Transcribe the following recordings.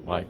Vai.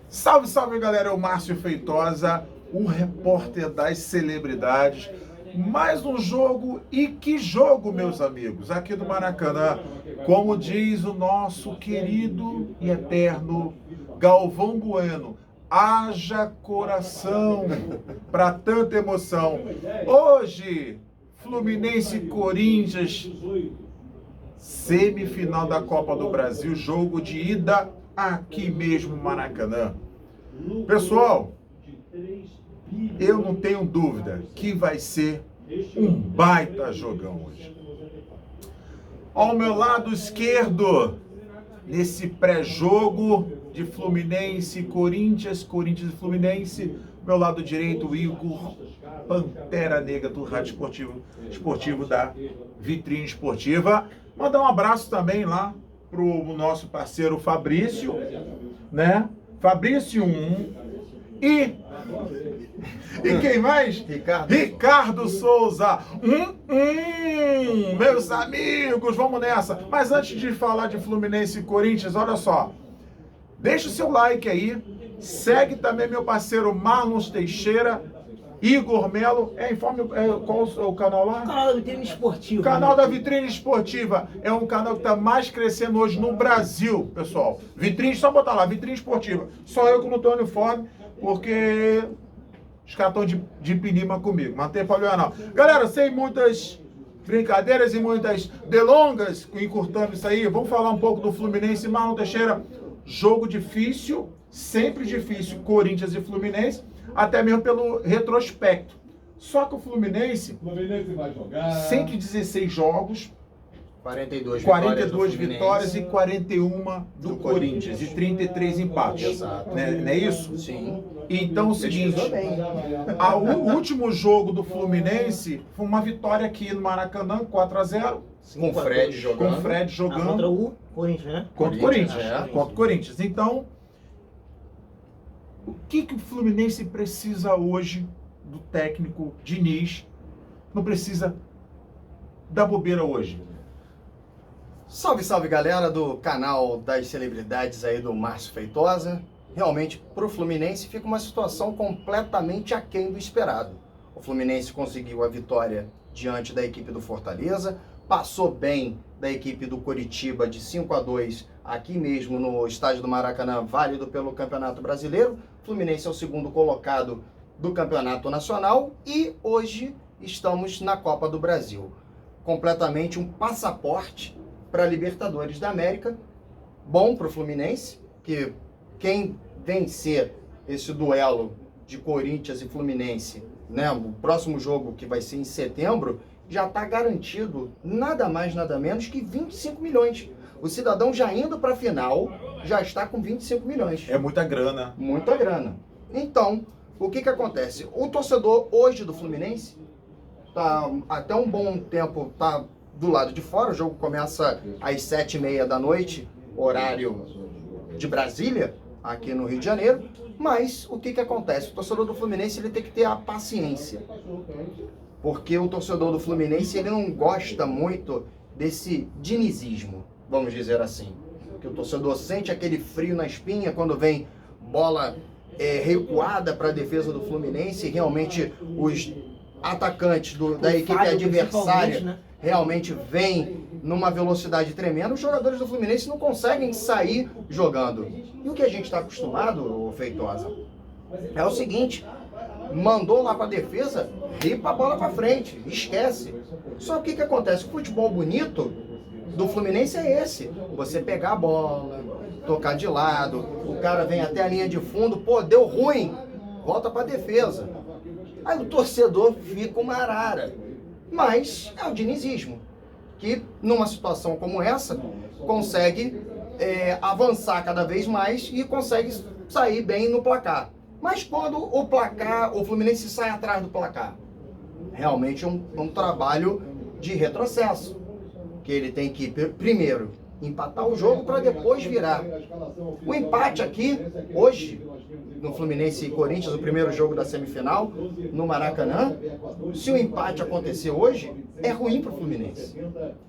Salve, salve, galera, é o Márcio Feitosa, o repórter das celebridades. Mais um jogo, e que jogo, meus amigos, aqui do Maracanã. Como diz o nosso querido e eterno Galvão Bueno, haja coração para tanta emoção. Hoje, Fluminense e Corinthians, semifinal da Copa do Brasil, jogo de ida aqui mesmo no Maracanã. Pessoal, eu não tenho dúvida que vai ser um baita jogão hoje. Ao meu lado esquerdo, nesse pré-jogo de Fluminense e Corinthians, Corinthians e Fluminense, meu lado direito, o Igor Pantera Negra do Rádio Esportivo da Vitrine Esportiva. Mandar um abraço também lá pro nosso parceiro Fabrício, né? Fabrício 1 e quem mais? Ricardo Souza. Meus amigos, vamos nessa. Mas antes de falar de Fluminense e Corinthians, olha só. Deixa o seu like aí. Segue também meu parceiro Marlon Teixeira, Igor Melo. Informe qual o canal lá? Canal da Vitrine Esportiva. Canal da Vitrine Esportiva. É um canal que está mais crescendo hoje no Brasil, pessoal. Vitrine, só botar lá, Vitrine Esportiva. Só eu que não estou uniforme, porque os caras estão de pinima comigo. Mas não tem problema não. Galera, sem muitas brincadeiras e muitas delongas, encurtando isso aí, vamos falar um pouco do Fluminense. Marlon Teixeira, jogo difícil, sempre difícil, Corinthians e Fluminense, até mesmo pelo retrospecto. Só que o Fluminense vai jogar 116 jogos, 42 vitórias e 41 do Corinthians, e 33 empates. Exato. Não é isso? Sim. Então é o seguinte, o último jogo do Fluminense foi uma vitória aqui no Maracanã, 4-0. Com o Fred jogando. Com o Fred jogando. Contra o Corinthians, né? Contra o Corinthians. É. Contra o Corinthians. Então, o que o Fluminense precisa hoje do técnico Diniz? Não precisa da bobeira hoje. Salve, salve, galera do canal das celebridades aí do Márcio Feitosa. Realmente, pro Fluminense fica uma situação completamente aquém do esperado. O Fluminense conseguiu a vitória diante da equipe do Fortaleza, passou bem da equipe do Coritiba de 5-2 aqui mesmo no estádio do Maracanã, válido pelo Campeonato Brasileiro. O Fluminense é o segundo colocado do Campeonato Nacional e hoje estamos na Copa do Brasil. Completamente um passaporte para a Libertadores da América. Bom para o Fluminense, que quem vencer esse duelo de Corinthians e Fluminense, né, o próximo jogo que vai ser em setembro, já está garantido nada mais, nada menos que 25 milhões. O cidadão já indo para a final, já está com 25 milhões. É muita grana. Muita grana. Então, o que acontece? O torcedor hoje do Fluminense, tá até um bom tempo, tá do lado de fora. O jogo começa às 7h30 da noite, horário de Brasília, aqui no Rio de Janeiro. Mas o que acontece? O torcedor do Fluminense ele tem que ter a paciência. Porque o torcedor do Fluminense ele não gosta muito desse dinizismo, vamos dizer assim. Que o torcedor sente aquele frio na espinha quando vem bola recuada para a defesa do Fluminense. E realmente os atacantes da equipe adversária, né, realmente vêm numa velocidade tremenda. Os jogadores do Fluminense não conseguem sair jogando. E o que a gente está acostumado, Feitosa, é o seguinte: mandou lá para a defesa, ripa a bola para frente, esquece. Só que o que acontece? O futebol bonito do Fluminense é esse: você pegar a bola, tocar de lado, o cara vem até a linha de fundo, pô, deu ruim, volta para a defesa. Aí o torcedor fica uma arara. Mas é o dinizismo, que numa situação como essa, consegue avançar cada vez mais e consegue sair bem no placar. Mas quando o Fluminense sai atrás do placar, realmente é um trabalho de retrocesso, que ele tem que, primeiro, empatar o jogo para depois virar. O empate aqui, hoje, no Fluminense e Corinthians, o primeiro jogo da semifinal, no Maracanã, se o empate acontecer hoje, é ruim para o Fluminense.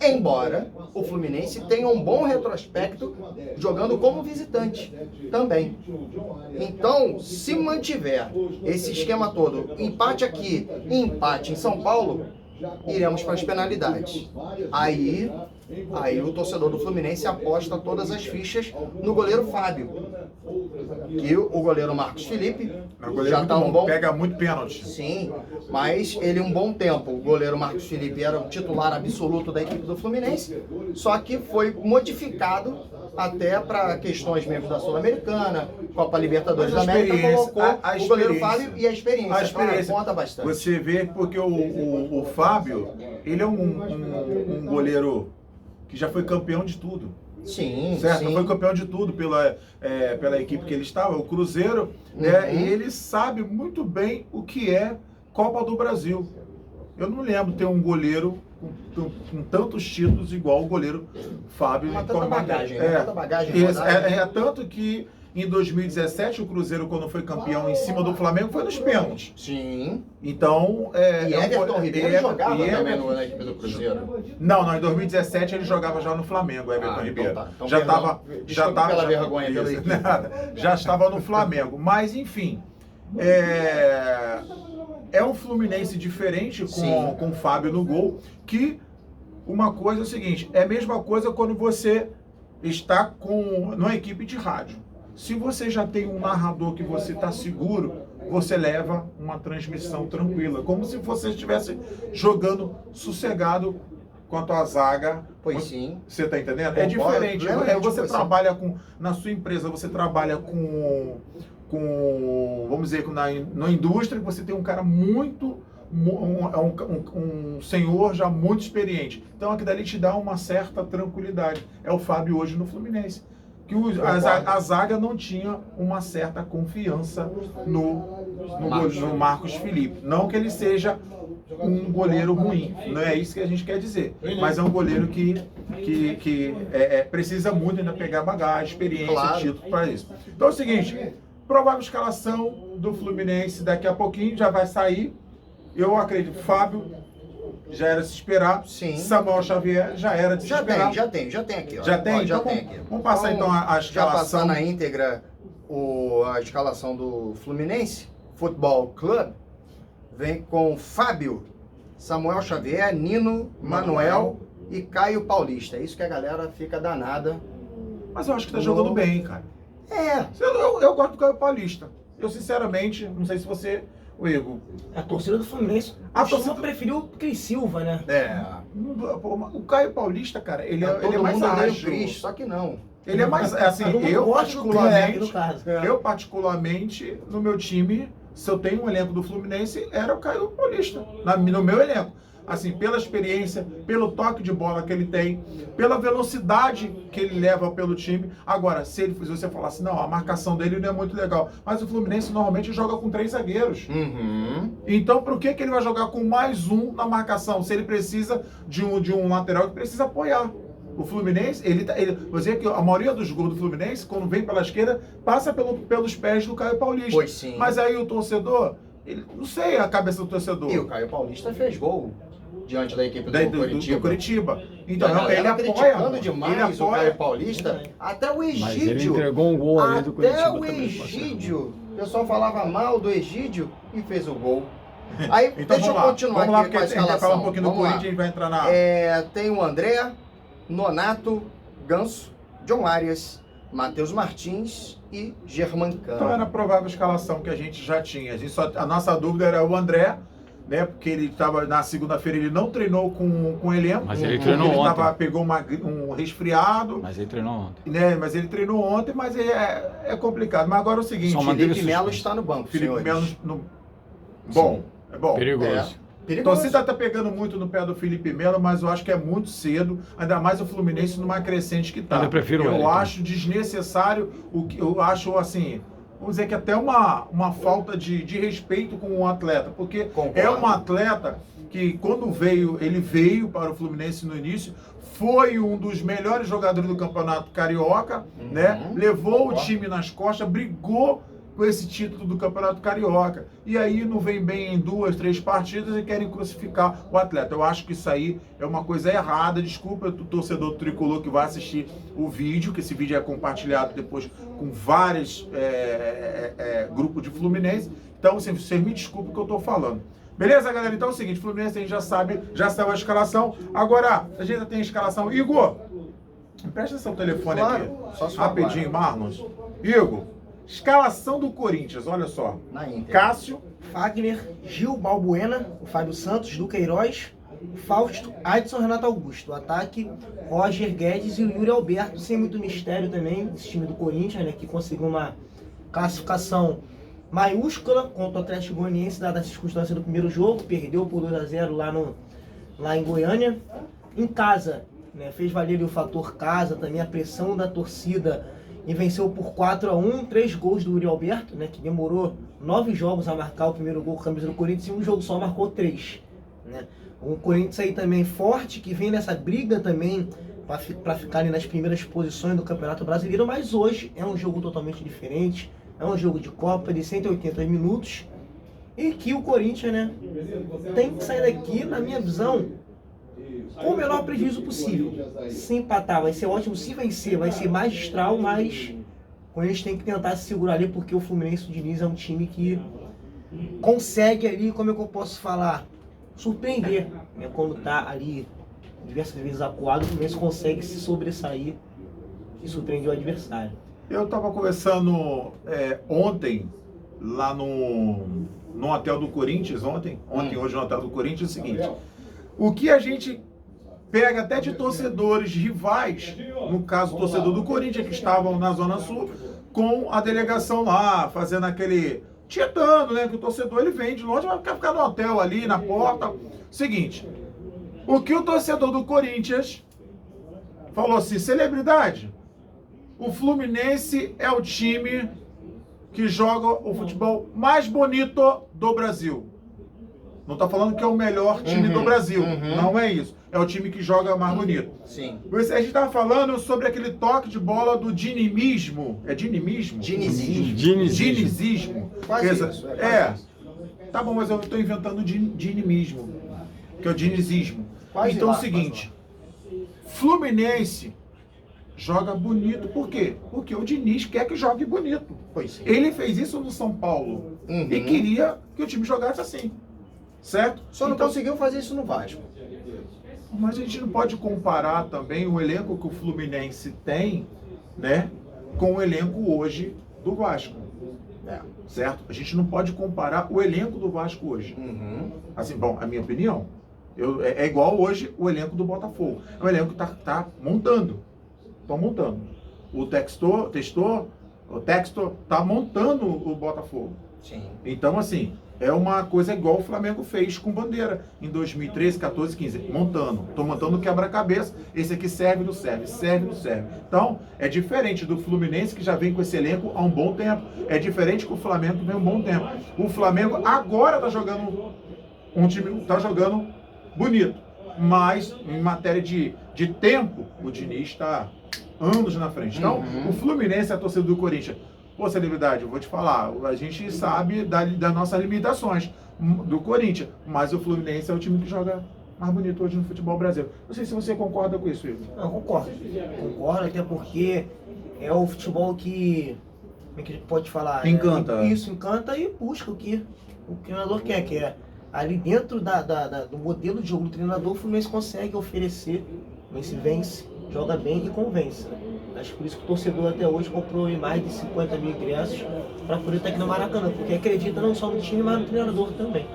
Embora o Fluminense tenha um bom retrospecto jogando como visitante também. Então, se mantiver esse esquema todo, empate aqui e empate em São Paulo, iremos para as penalidades. Aí o torcedor do Fluminense aposta todas as fichas no goleiro Fábio. Que o goleiro Marcos Felipe já está um bom... Pega muito pênalti. Sim, mas ele um bom tempo. O goleiro Marcos Felipe era o titular absoluto da equipe do Fluminense, só que foi modificado até para questões mesmo da Sul-Americana, Copa Libertadores da América, colocou o goleiro Fábio e a experiência. Claro, conta bastante. Você vê porque o Fábio, ele é um goleiro que já foi campeão de tudo. Sim, certo? sim. Foi campeão de tudo pela equipe que ele estava, o Cruzeiro, né? E ele sabe muito bem o que é Copa do Brasil. Eu não lembro ter um goleiro com tantos títulos igual o goleiro Fábio. Mas tanta bagagem, né? Tanta bagagem. Tanto que em 2017 o Cruzeiro, quando foi campeão em cima do Flamengo, foi nos pênaltis. Sim. Então... E Everton Ribeiro jogava também na equipe do Cruzeiro. Não, em 2017 ele jogava já no Flamengo, Everton Ribeiro. Então já estava... pela vergonha pela equipe. Já estava no Flamengo. Mas, enfim... É um Fluminense diferente com o Fábio no gol, que uma coisa é o seguinte, é a mesma coisa quando você está numa equipe de rádio. Se você já tem um narrador que você está seguro, você leva uma transmissão tranquila, como se você estivesse jogando sossegado quanto à zaga. Pois sim. Você está entendendo? É diferente. Você trabalha na sua empresa, você trabalha vamos dizer, na indústria, você tem um cara muito, um senhor já muito experiente. Então aquilo dali te dá uma certa tranquilidade. É o Fábio hoje no Fluminense. Que a zaga não tinha uma certa confiança no Marcos Felipe. Não que ele seja um goleiro ruim, não é isso que a gente quer dizer. Mas é um goleiro que precisa muito ainda pegar bagagem, experiência, claro, título para isso. Então é o seguinte... Provável escalação do Fluminense daqui a pouquinho, já vai sair. Eu acredito, Fábio já era se esperar. Sim. Samuel Xavier já era de se esperar. Já tem aqui. Ó. Já tem? Já então tem aqui. Vamos passar então a escalação. Já passar na íntegra a escalação do Fluminense Futebol Clube. Vem com Fábio, Samuel Xavier, Nino, Manuel e Caio Paulista. É isso que a galera fica danada. Mas eu acho que tá jogando bem, cara. Eu gosto do Caio Paulista. Eu, sinceramente, não sei se você... O Igor... A torcida do Fluminense preferiu o Cris Silva, né? O Caio Paulista, cara, ele é mais ágil. Só que não. Ele é mais... Assim, eu particularmente, no meu time, se eu tenho um elenco do Fluminense, era o Caio Paulista. No meu elenco. Assim, pela experiência, pelo toque de bola que ele tem, pela velocidade que ele leva pelo time. Agora, se você falar assim, não, a marcação dele não é muito legal. Mas o Fluminense normalmente joga com 3 zagueiros. Então, por que ele vai jogar com mais um na marcação? Se ele precisa de um lateral que precisa apoiar. O Fluminense, você que a maioria dos gols do Fluminense, quando vem pela esquerda, passa pelos pés do Caio Paulista. Pois sim. Mas aí o torcedor, não sei a cabeça do torcedor. E o Caio Paulista fez gol diante da equipe do Curitiba. Então, ele apoia. Criticando demais o Caio Paulista. Até o Egídio. Mas ele entregou um gol ali do Curitiba. Até o Egídio. O pessoal falava mal do Egídio e fez o gol. Aí, então, deixa eu continuar aqui com a escalação. A gente vai falar um pouquinho do Corinthians e a gente vai entrar na... Tem o André, Nonato, Ganso, John Arias, Matheus Martins e Germancano. Então era a provável escalação que a gente já tinha. A nossa dúvida era o André, né? Porque ele estava na segunda-feira, ele não treinou com o elenco. Mas ele treinou ontem. Pegou um resfriado. Mas ele treinou ontem. Né? Mas ele treinou ontem, mas é complicado. Mas agora é o seguinte... Felipe Melo está no banco, Felipe Melo Bom, é bom. Perigoso. A torcida está pegando muito no pé do Felipe Melo, mas eu acho que é muito cedo, ainda mais o Fluminense numa crescente que está. Eu prefiro ele. Eu acho desnecessário, eu acho assim, vamos dizer que até uma falta de respeito com o atleta, porque Concordo. É um atleta que quando ele veio para o Fluminense no início, foi um dos melhores jogadores do Campeonato Carioca, né? Levou o time nas costas, brigou por esse título do Campeonato Carioca. E aí não vem bem em 2, 3 partidas e querem crucificar o atleta. Eu acho que isso aí é uma coisa errada. Desculpa o torcedor tricolor que vai assistir o vídeo, que esse vídeo é compartilhado depois com vários grupos de Fluminense. Então, vocês me desculpem o que eu estou falando. Beleza, galera? Então é o seguinte, Fluminense a gente já sabe, já saiu a escalação. Agora, a gente já tem a escalação. Igor, presta seu telefone Claro, aqui. só sua Rapidinho, Marlons. Igor, escalação do Corinthians, olha só. Na Inter. Cássio, Fagner, Gil, Balbuena, o Fábio Santos, Duqueiroz, Fausto, Adson, Renato Augusto. O ataque, Roger Guedes e o Yuri Alberto, sem muito mistério também, esse time do Corinthians, né, que conseguiu uma classificação maiúscula contra o Atlético Goianiense, dada a circunstância do primeiro jogo, perdeu por 2-0 lá em Goiânia. Em casa, né, fez valer o fator casa, também a pressão da torcida, e venceu por 4-1, 3 gols do Yuri Alberto, né, que demorou 9 jogos a marcar o primeiro gol com a camisa do Corinthians, e um jogo só marcou 3. Né. O Corinthians aí também forte, que vem nessa briga também para ficar ali nas primeiras posições do Campeonato Brasileiro, mas hoje é um jogo totalmente diferente. É um jogo de Copa de 180 minutos e que o Corinthians, né, tem que sair daqui, na minha visão, com o menor prejuízo possível. Se empatar vai ser ótimo, se vencer vai ser magistral, mas o Corinthians tem que tentar se segurar ali, porque o Fluminense do Diniz é um time que consegue ali, como é que eu posso falar, surpreender, né, quando tá ali diversas vezes acuado, o Fluminense consegue se sobressair e surpreender o adversário. eu estava conversando ontem, lá no hotel do Corinthians, hoje no hotel do Corinthians, é o seguinte, o que a gente pega até de torcedores rivais, no caso o torcedor do Corinthians, que estavam na Zona Sul, com a delegação lá, fazendo aquele tietando, né, que o torcedor ele vem de longe, vai ficar no hotel ali, na porta. Seguinte, o que o torcedor do Corinthians falou assim, celebridade, o Fluminense é o time que joga o futebol mais bonito do Brasil. Não está falando que é o melhor time do Brasil. Não é isso. É o time que joga mais bonito. Sim. A gente estava falando sobre aquele toque de bola do dinimismo. É dinimismo? Dinizismo. Quase isso. Tá bom, mas eu estou inventando dinimismo, que é o dinizismo. Quase então lá, é o seguinte, Fluminense joga bonito, por quê? Porque o Diniz quer que jogue bonito. Pois é. Ele fez isso no São Paulo e queria que o time jogasse assim, certo? Só não conseguiu fazer isso no Vasco. Mas a gente não pode comparar também o elenco que o Fluminense tem, né, com o elenco hoje do Vasco, certo? A gente não pode comparar o elenco do Vasco hoje. Assim, bom, a minha opinião, é igual hoje o elenco do Botafogo. É um elenco que tá montando. Estão montando. O Textor tá montando o Botafogo. Sim. Então, assim, é uma coisa igual o Flamengo fez com Bandeira em 2013, 14, 15. Montando. Estou montando o quebra-cabeça. Esse aqui serve, não serve. Serve, não serve. Então, é diferente do Fluminense, que já vem com esse elenco há um bom tempo. É diferente com o Flamengo, que vem há um bom tempo. O Flamengo agora está jogando um time, está jogando bonito. Mas, em matéria de tempo, o Diniz está anos na frente. Então, o Fluminense é a torcida do Corinthians. Pô, celebridade, eu vou te falar, a gente sabe das nossas limitações do Corinthians, mas o Fluminense é o time que joga mais bonito hoje no futebol brasileiro. Não sei se você concorda com isso, Igor. Não, concordo. Concordo, até porque é o futebol que, como é que a gente pode falar? Encanta. Isso, encanta e busca o que o treinador quer, que é ali dentro do modelo de jogo do treinador, o Fluminense consegue oferecer, vence, joga bem e convence. Acho por isso que o torcedor até hoje comprou mais de 50 mil ingressos para poder estar aqui no Maracanã, porque acredita não só no time, mas no treinador também.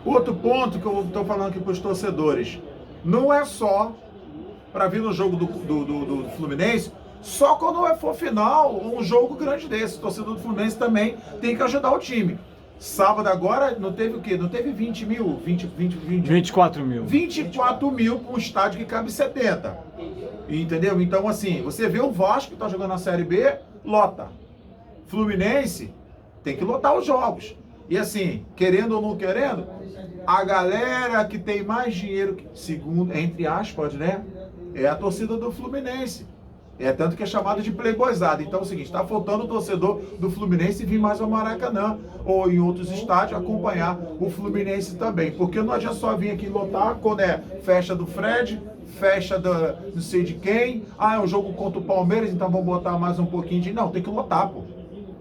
Outro ponto que eu estou falando aqui para os torcedores, não é só para vir no jogo do Fluminense, só quando for final, um jogo grande desse. O torcedor do Fluminense também tem que ajudar o time. Sábado agora, não teve o quê? Não teve 20 mil? 24 mil. 24 mil para um estádio que cabe 70. Entendeu? Então, assim, você vê o Vasco que está jogando na Série B, lota. Fluminense tem que lotar os jogos. E assim, querendo ou não querendo, a galera que tem mais dinheiro, segundo, entre aspas, né? É a torcida do Fluminense. É tanto que é chamado de playboyzada. Então é o seguinte, está faltando o torcedor do Fluminense vir mais ao Maracanã ou em outros estádios acompanhar o Fluminense também. Porque não adianta só vir aqui lotar quando é festa do Fred, festa da não sei de quem. Ah, é um jogo contra o Palmeiras, então vamos botar mais um pouquinho de... Não, tem que lotar, pô.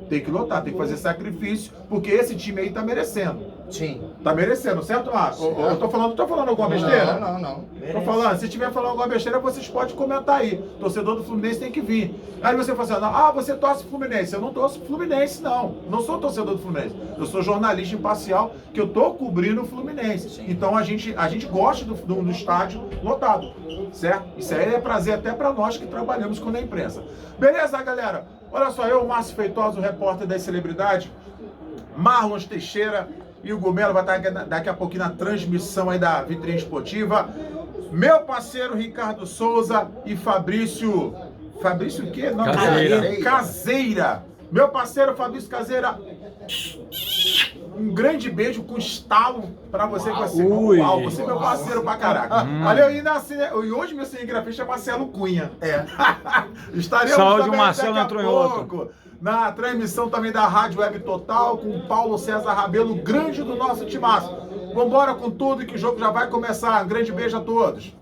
Tem que lotar, tem que fazer sacrifício, porque esse time aí tá merecendo. Sim. Tá merecendo, certo, Marcos? Eu tô falando alguma besteira? Não. Tô falando, se estiver falando alguma besteira, vocês podem comentar aí. Torcedor do Fluminense tem que vir. Aí você fala assim, ah, você torce pro Fluminense. Eu não torço pro Fluminense, não. Não sou torcedor do Fluminense. Eu sou jornalista imparcial, que eu tô cobrindo o Fluminense. Sim. Então a gente gosta do estádio lotado, certo? Isso aí é prazer até pra nós que trabalhamos com a imprensa. Beleza, galera? Olha só, eu, Márcio Feitosa, o repórter das celebridades, Marlon Teixeira e o Gomelo vai estar daqui a pouquinho na transmissão aí da Vitrine Esportiva. Meu parceiro Ricardo Souza e Fabrício... Fabrício o quê? Não, Caseira. Meu parceiro Fabrício Caseira. Um grande beijo com estalo pra você. Uau, você é meu parceiro pra caraca. Valeu, e hoje meu cinegrafista é Marcelo Cunha. É. Estaremos Saúde, também o Marcelo daqui a entrou em pouco na transmissão também da Rádio Web Total com o Paulo César Rabelo, grande do nosso timaço. Vambora com tudo que o jogo já vai começar. Um grande beijo a todos.